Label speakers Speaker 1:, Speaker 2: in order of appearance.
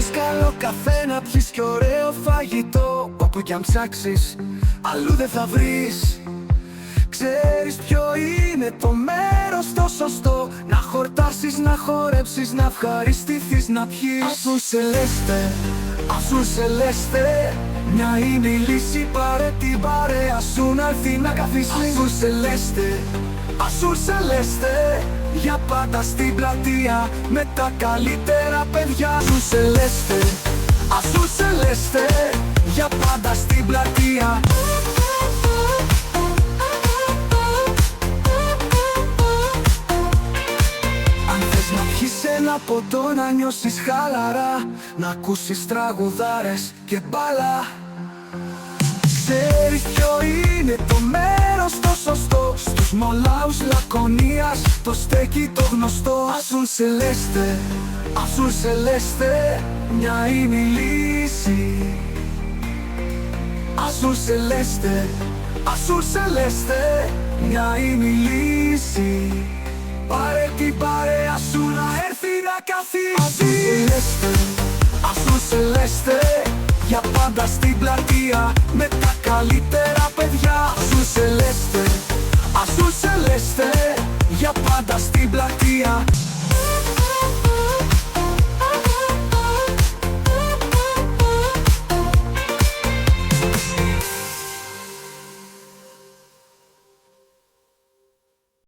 Speaker 1: θες καλό καφέ να πιεις και ωραίο φαγητό, όπου κι αν ψάξεις, αλλού δεν θα βρεις. Ξέρεις ποιο είναι το μέρος το σωστό, να χορτάσεις, να χορέψεις, να ευχαριστηθείς, να πιεις. Azul Celeste, Azul Celeste, μια είναι η λύση, πάρε την παρέα σου να έρθει να καθίσει. Azul Celeste, Azul Celeste, για πάντα στην πλατεία με τα καλύτερα παιδιά. Azul Celeste, Azul Celeste, για πάντα στην πλατεία. Αν θες να πιεις ένα ποτό, να νιώσεις χαλαρά, να ακούσεις τραγουδάρες και μπάλα, ξέρεις ποιο είναι το μέρος το σωστό, στους μολάους Λακωνίας το στέκει το γνωστό. Azul Celeste, Azul Celeste, μια είναι η λύση. Azul Celeste, Azul Celeste, μια είναι η λύση. Πάρε την παρέα σου να έρθει να καθίσει. Azul Celeste, Azul Celeste, για πάντα στην πλατεία με τα καλύτερα παιδιά. Azul Celeste, Azul Celeste, για πάντα στην πλατεία.